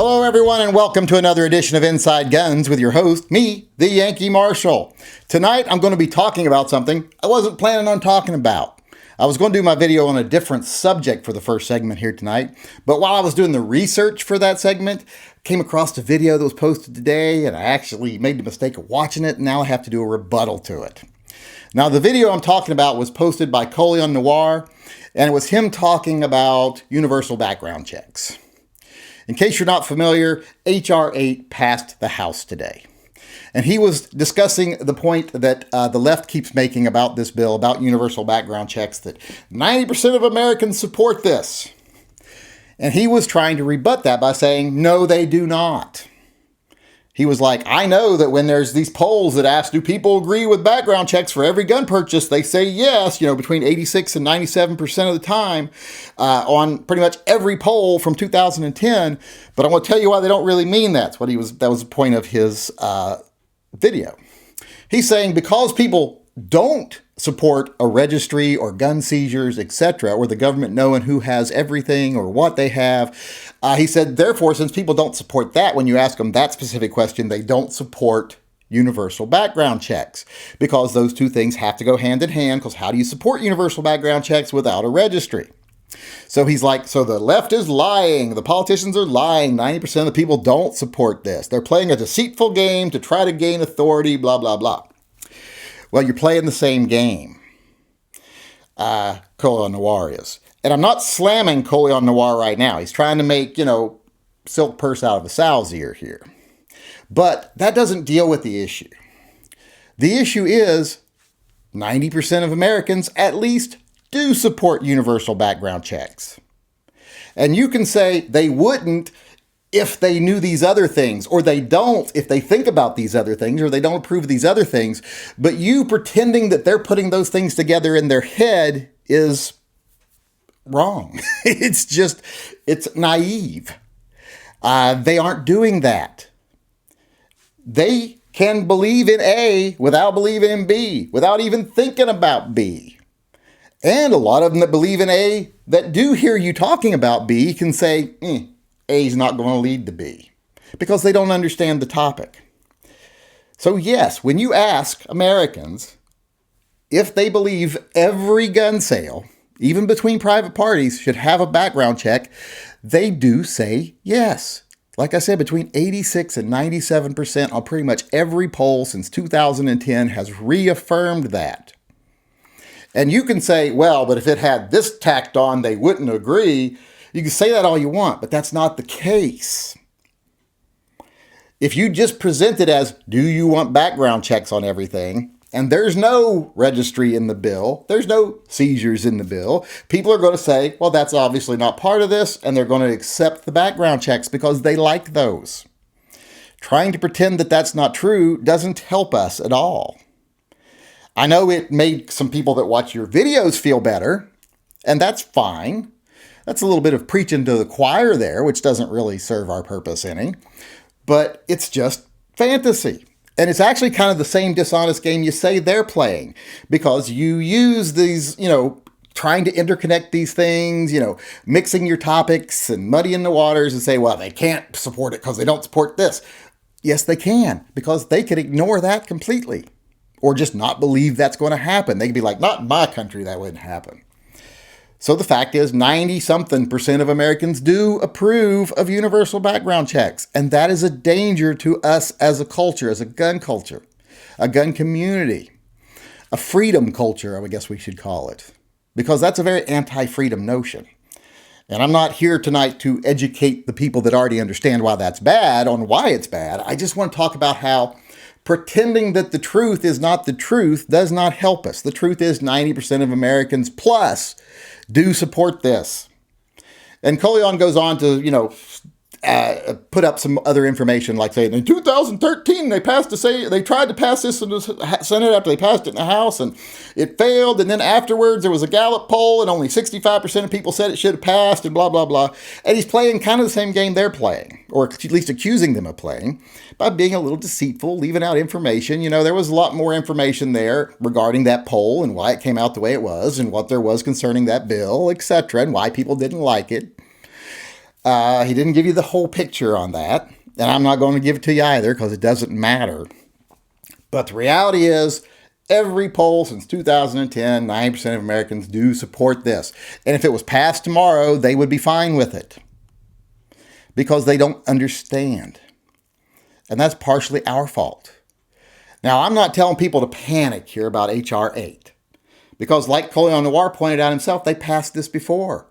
Hello everyone and welcome to another edition of Inside Guns with your host, me, the Yankee Marshal. Tonight I'm going to be talking about something I wasn't planning on talking about. I was going to do my video on a different subject for the first segment here tonight, but while I was doing the research for that segment, came across a video that was posted today and I actually made the mistake of watching it and now I have to do a rebuttal to it. Now the video I'm talking about was posted by Colion Noir and it was him talking about universal background checks. In case you're not familiar, H.R. 8 passed the House today. And he was discussing the point that the left keeps making about this bill, about universal background checks, that 90% of Americans support this. And he was trying to rebut that by saying, no, they do not. He was like, I know that when there's these polls that ask, do people agree with background checks for every gun purchase? They say yes, between 86 and 97% of the time on pretty much every poll from 2010. But I'm going to tell you why they don't really mean that. That was the point of his video. He's saying because people don't support a registry or gun seizures, etc., or the government knowing who has everything or what they have. He said, therefore, since people don't support that, when you ask them that specific question, they don't support universal background checks because those two things have to go hand in hand, because how do you support universal background checks without a registry? So he's like, so the left is lying. The politicians are lying. 90% of the people don't support this. They're playing a deceitful game to try to gain authority, blah, blah, blah. Well, you're playing the same game. Colion Noir is. And I'm not slamming Colion Noir right now. He's trying to make, silk purse out of a sow's ear here. But that doesn't deal with the issue. The issue is 90% of Americans at least do support universal background checks. And you can say they wouldn't if they knew these other things, or they don't if they think about these other things, or they don't approve of these other things. But you pretending that they're putting those things together in their head is wrong. It's naive. They aren't doing that. They can believe in A without believing in B, without even thinking about B. And a lot of them that believe in A that do hear you talking about B can say, A is not going to lead to B, because they don't understand the topic. So yes, when you ask Americans if they believe every gun sale, even between private parties, should have a background check, they do say yes. Like I said, between 86 and 97% on pretty much every poll since 2010 has reaffirmed that. And you can say, well, but if it had this tacked on, they wouldn't agree. You can say that all you want, but that's not the case. If you just present it as, do you want background checks on everything? And there's no registry in the bill, there's no seizures in the bill, people are going to say, well, that's obviously not part of this, and they're going to accept the background checks because they like those. Trying to pretend that that's not true doesn't help us at all. I know it made some people that watch your videos feel better, and that's fine. That's a little bit of preaching to the choir there, which doesn't really serve our purpose any. But it's just fantasy. And it's actually kind of the same dishonest game you say they're playing, because you use these, trying to interconnect these things, mixing your topics and muddying the waters and say, well, they can't support it because they don't support this. Yes, they can, because they could ignore that completely or just not believe that's going to happen. They could be like, not in my country, that wouldn't happen. So the fact is 90-something% of Americans do approve of universal background checks. And that is a danger to us as a culture, as a gun culture, a gun community, a freedom culture, I guess we should call it, because that's a very anti-freedom notion. And I'm not here tonight to educate the people that already understand why that's bad on why it's bad. I just want to talk about how pretending that the truth is not the truth does not help us. The truth is 90% of Americans plus do support this. And Colion goes on to, put up some other information, like saying in 2013 they tried to pass this in the Senate after they passed it in the House, and it failed. And then afterwards there was a Gallup poll, and only 65% of people said it should have passed, and blah blah blah. And he's playing kind of the same game they're playing, or at least accusing them of playing, by being a little deceitful, leaving out information. There was a lot more information there regarding that poll and why it came out the way it was, and what there was concerning that bill, etc., and why people didn't like it. He didn't give you the whole picture on that, and I'm not going to give it to you either because it doesn't matter. But the reality is, every poll since 2010, 90% of Americans do support this. And if it was passed tomorrow, they would be fine with it because they don't understand. And that's partially our fault. Now, I'm not telling people to panic here about H.R. 8 because, like Colion Noir pointed out himself, they passed this before.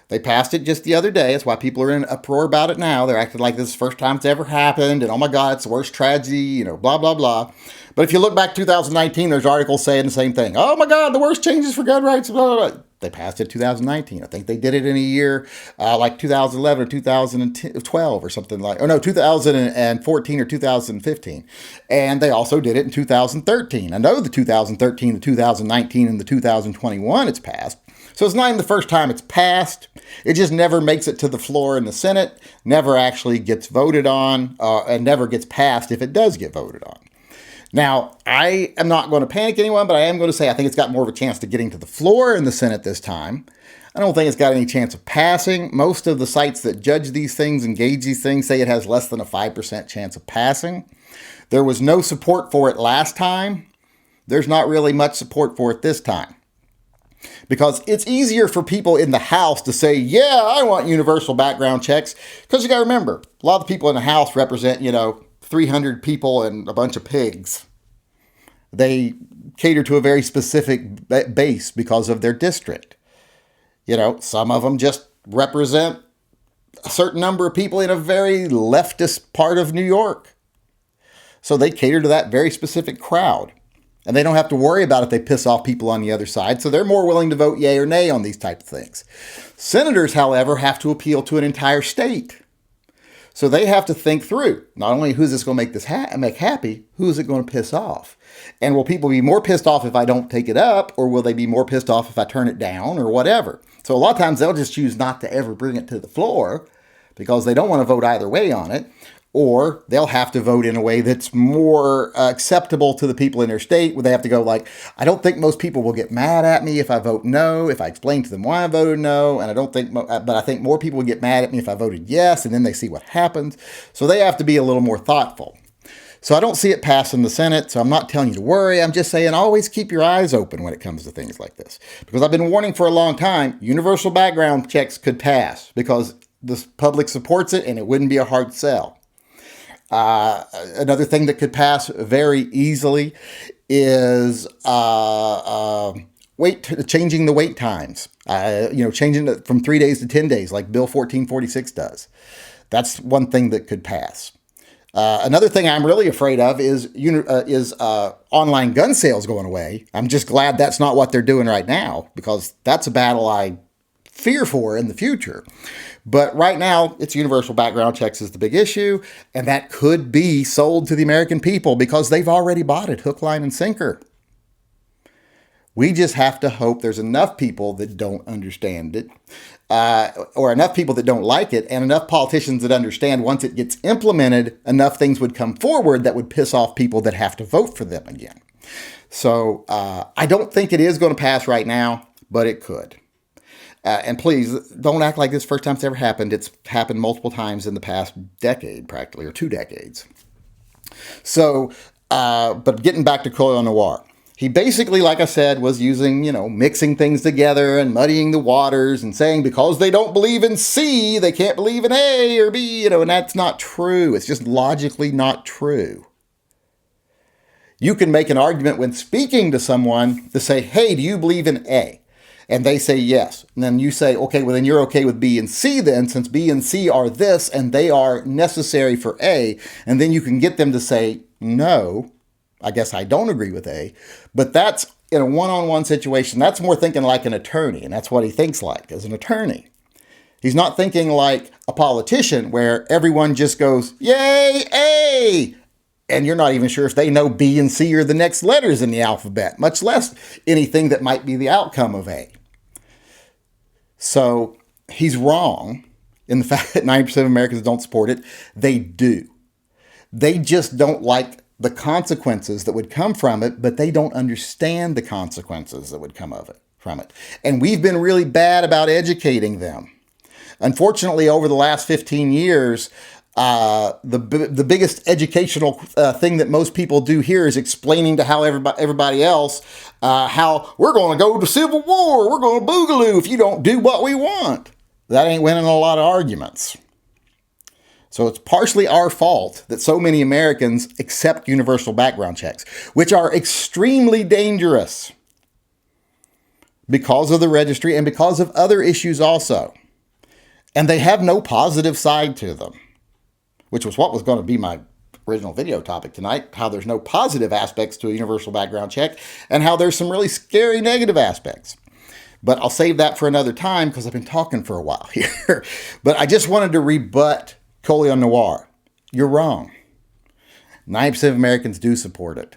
They passed it just the other day. That's why people are in an uproar about it now. They're acting like this is the first time it's ever happened. And oh my God, it's the worst tragedy, blah, blah, blah. But if you look back 2019, there's articles saying the same thing. Oh my God, the worst changes for gun rights, blah, blah, blah. They passed it in 2019. I think they did it in a year like 2011 or 2012 or something like, or no, 2014 or 2015. And they also did it in 2013. I know the 2013, the 2019, and the 2021 it's passed. So it's not even the first time it's passed. It just never makes it to the floor in the Senate, never actually gets voted on, and never gets passed if it does get voted on. Now, I am not going to panic anyone, but I am going to say I think it's got more of a chance to getting to the floor in the Senate this time. I don't think it's got any chance of passing. Most of the sites that judge these things, engage these things, say it has less than a 5% chance of passing. There was no support for it last time. There's not really much support for it this time. Because it's easier for people in the House to say, yeah, I want universal background checks. Because you got to remember, a lot of the people in the House represent, 300 people and a bunch of pigs. They cater to a very specific base because of their district. Some of them just represent a certain number of people in a very leftist part of New York. So they cater to that very specific crowd. And they don't have to worry about if they piss off people on the other side. So they're more willing to vote yay or nay on these type of things. Senators, however, have to appeal to an entire state. So they have to think through, not only who's this going to make this make happy, who's it going to piss off? And will people be more pissed off if I don't take it up, or will they be more pissed off if I turn it down, or whatever? So a lot of times they'll just choose not to ever bring it to the floor because they don't want to vote either way on it. Or they'll have to vote in a way that's more acceptable to the people in their state, where they have to go like, I don't think most people will get mad at me if I vote no, if I explain to them why I voted no, and but I think more people would get mad at me if I voted yes, and then they see what happens. So they have to be a little more thoughtful. So I don't see it passing the Senate, so I'm not telling you to worry. I'm just saying always keep your eyes open when it comes to things like this. Because I've been warning for a long time, universal background checks could pass because the public supports it and it wouldn't be a hard sell. Another thing that could pass very easily is changing the wait times. Changing it from 3 days to 10 days, like Bill 1446 does. That's one thing that could pass. Another thing I'm really afraid of is online gun sales going away. I'm just glad that's not what they're doing right now, because that's a battle I fear for in the future. But right now, it's universal background checks is the big issue, and that could be sold to the American people because they've already bought it, hook, line, and sinker. We just have to hope there's enough people that don't understand it, or enough people that don't like it, and enough politicians that understand once it gets implemented, enough things would come forward that would piss off people that have to vote for them again. So I don't think it is going to pass right now, but it could. And please, don't act like this is the first time it's ever happened. It's happened multiple times in the past decade, practically, or 2 decades. So, but getting back to Colion Noir. He basically, like I said, was using, mixing things together and muddying the waters and saying because they don't believe in C, they can't believe in A or B, and that's not true. It's just logically not true. You can make an argument when speaking to someone to say, hey, do you believe in A? And they say yes. And then you say, okay, well then you're okay with B and C then, since B and C are this and they are necessary for A. And then you can get them to say, no, I guess I don't agree with A. But that's in a one-on-one situation. That's more thinking like an attorney. And that's what he thinks like as an attorney. He's not thinking like a politician where everyone just goes, yay, A. And you're not even sure if they know B and C are the next letters in the alphabet, much less anything that might be the outcome of A. So he's wrong in the fact that 90% of Americans don't support it. They do. They just don't like the consequences that would come from it, but they don't understand the consequences that would come from it. And we've been really bad about educating them. Unfortunately, over the last 15 years, the biggest educational thing that most people do here is explaining to how everybody else how we're going to go to civil war, we're going to boogaloo if you don't do what we want. That ain't winning a lot of arguments. So it's partially our fault that so many Americans accept universal background checks, which are extremely dangerous because of the registry and because of other issues also. And they have no positive side to them, which was what was going to be my original video topic tonight, how there's no positive aspects to a universal background check and how there's some really scary negative aspects. But I'll save that for another time because I've been talking for a while here. But I just wanted to rebut Colion Noir. You're wrong. 90% of Americans do support it.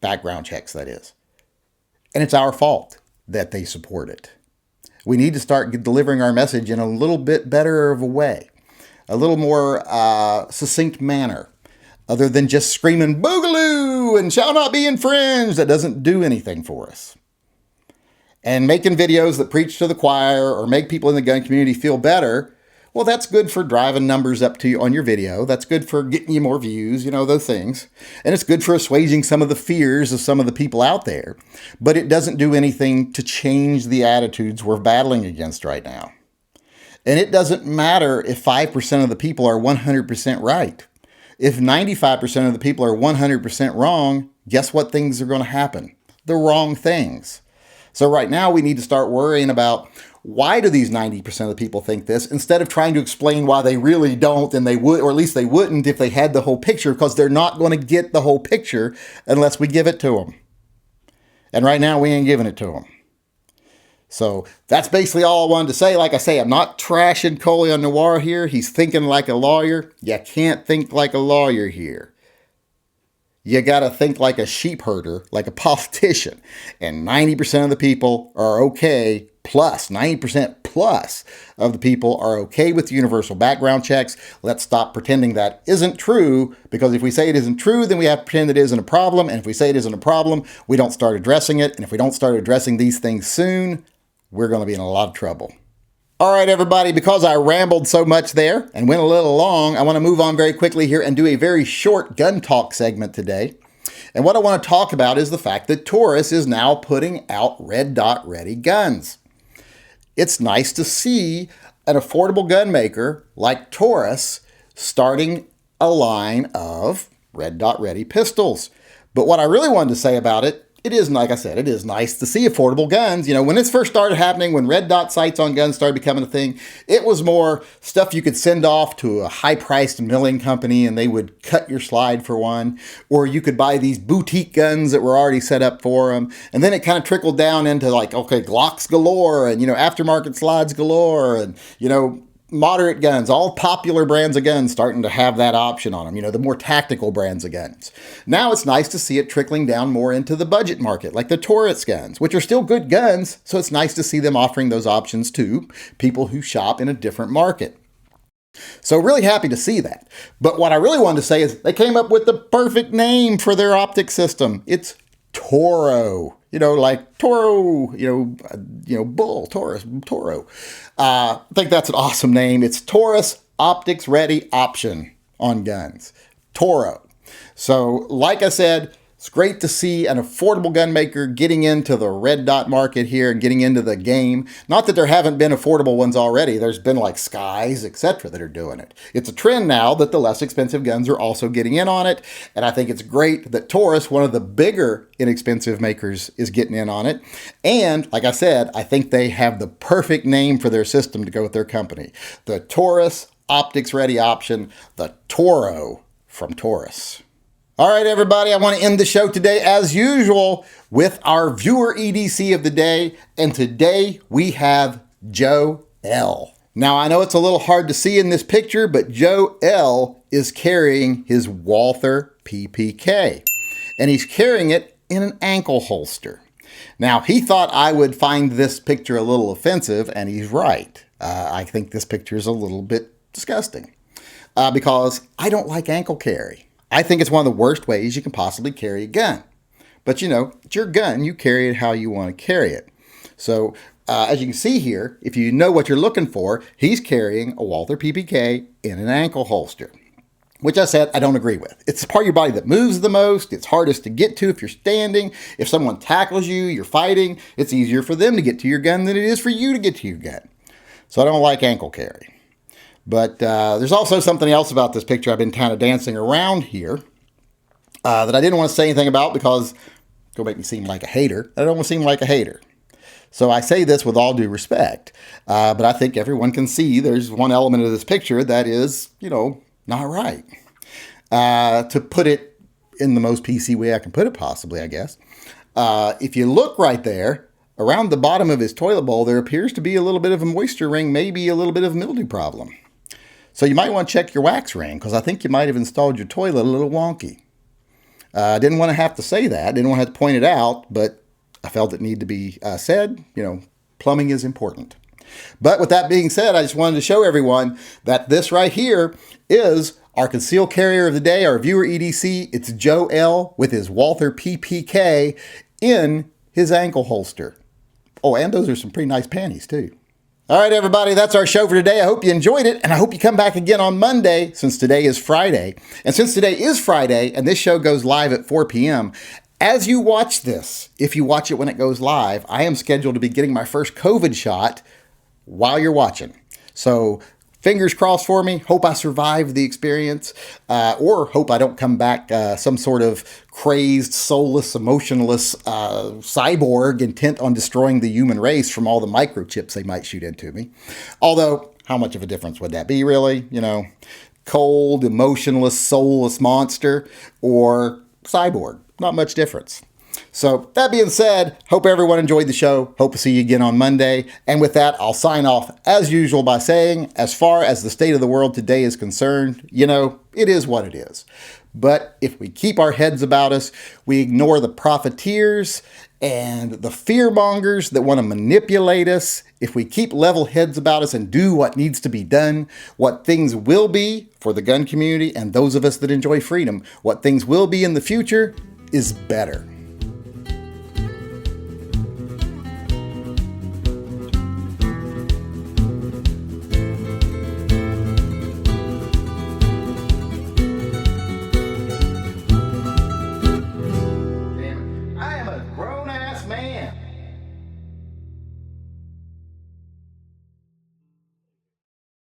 Background checks, that is. And it's our fault that they support it. We need to start delivering our message in a little bit better of a way. A little more succinct manner. Other than just screaming, boogaloo, and shall not be infringed. That doesn't do anything for us. And making videos that preach to the choir or make people in the gun community feel better, well, that's good for driving numbers up to you on your video. That's good for getting you more views, those things. And it's good for assuaging some of the fears of some of the people out there. But it doesn't do anything to change the attitudes we're battling against right now. And it doesn't matter if 5% of the people are 100% right. If 95% of the people are 100% wrong, guess what things are going to happen? The wrong things. So right now we need to start worrying about why do these 90% of the people think this instead of trying to explain why they really don't and they would, or at least they wouldn't if they had the whole picture, because they're not going to get the whole picture unless we give it to them. And right now we ain't giving it to them. So that's basically all I wanted to say. Like I say, I'm not trashing Colion Noir here. He's thinking like a lawyer. You can't think like a lawyer here. You got to think like a sheep herder, like a politician. And 90% of the people are okay, plus 90% plus of the people are okay with universal background checks. Let's stop pretending that isn't true, because if we say it isn't true, then we have to pretend it isn't a problem. And if we say it isn't a problem, we don't start addressing it. And if we don't start addressing these things soon, we're going to be in a lot of trouble. All right, everybody, because I rambled so much there and went a little long, I want to move on very quickly here and do a very short gun talk segment today. And what I want to talk about is the fact that Taurus is now putting out red dot ready guns. It's nice to see an affordable gun maker like Taurus starting a line of red dot ready pistols. But what I really wanted to say about it, it is, like I said, it is nice to see affordable guns. When this first started happening, when red dot sights on guns started becoming a thing, it was more stuff you could send off to a high-priced milling company and they would cut your slide for one. Or you could buy these boutique guns that were already set up for them. And then it kind of trickled down into Glocks galore and, aftermarket slides galore and, moderate guns, all popular brands of guns starting to have that option on them, the more tactical brands of guns. Now it's nice to see it trickling down more into the budget market, like the Taurus guns, which are still good guns, so it's nice to see them offering those options to people who shop in a different market. So really happy to see that. But what I really wanted to say is they came up with the perfect name for their optic system. It's Toro. Like Toro, bull, Taurus, Toro. I think that's an awesome name. It's Taurus Optics Ready Option on guns. Toro. So, like I said, it's great to see an affordable gun maker getting into the red dot market here and getting into the game. Not that there haven't been affordable ones already. There's been like Skies, etc. that are doing it. It's a trend now that the less expensive guns are also getting in on it. And I think it's great that Taurus, one of the bigger inexpensive makers, is getting in on it. And like I said, I think they have the perfect name for their system to go with their company. The Taurus Optics Ready Option, the Toro from Taurus. All right, everybody, I want to end the show today, as usual, with our viewer EDC of the day. And today we have Joe L. Now, I know it's a little hard to see in this picture, but Joe L is carrying his Walther PPK. And he's carrying it in an ankle holster. Now, he thought I would find this picture a little offensive, and he's right. I think this picture is a little bit disgusting because I don't like ankle carry. I think it's one of the worst ways you can possibly carry a gun. But it's your gun. You carry it how you want to carry it. So as you can see here, if you know what you're looking for, he's carrying a Walther PPK in an ankle holster, which I said I don't agree with. It's the part of your body that moves the most. It's hardest to get to if you're standing. If someone tackles you, you're fighting, it's easier for them to get to your gun than it is for you to get to your gun. So I don't like ankle carry. But there's also something else about this picture I've been kind of dancing around here that I didn't want to say anything about because it'll make me seem like a hater. I don't want to seem like a hater. So I say this with all due respect, but I think everyone can see there's one element of this picture that is, not right. To put it in the most PC way I can put it possibly, I guess. If you look right there, around the bottom of his toilet bowl, there appears to be a little bit of a moisture ring, maybe a little bit of a mildew problem. So you might want to check your wax ring, because I think you might have installed your toilet a little wonky. I didn't want to have to say that, didn't want to have to point it out, but I felt it needed to be said. Plumbing is important. But with that being said, I just wanted to show everyone that this right here is our concealed carrier of the day, our viewer EDC. It's Joe L. with his Walther PPK in his ankle holster. Oh, and those are some pretty nice panties too. All right, everybody, that's our show for today. I hope you enjoyed it, and I hope you come back again on Monday, since today is Friday. And since today is Friday, and this show goes live at 4 p.m., as you watch this, if you watch it when it goes live, I am scheduled to be getting my first COVID shot while you're watching. So fingers crossed for me. Hope I survive the experience, or hope I don't come back some sort of crazed, soulless, emotionless cyborg intent on destroying the human race from all the microchips they might shoot into me. Although, how much of a difference would that be, really? Cold, emotionless, soulless monster, or cyborg. Not much difference. So that being said, hope everyone enjoyed the show. Hope to see you again on Monday. And with that, I'll sign off as usual by saying, as far as the state of the world today is concerned, it is what it is. But if we keep our heads about us, we ignore the profiteers and the fearmongers that want to manipulate us, if we keep level heads about us and do what needs to be done, what things will be for the gun community and those of us that enjoy freedom, what things will be in the future is better.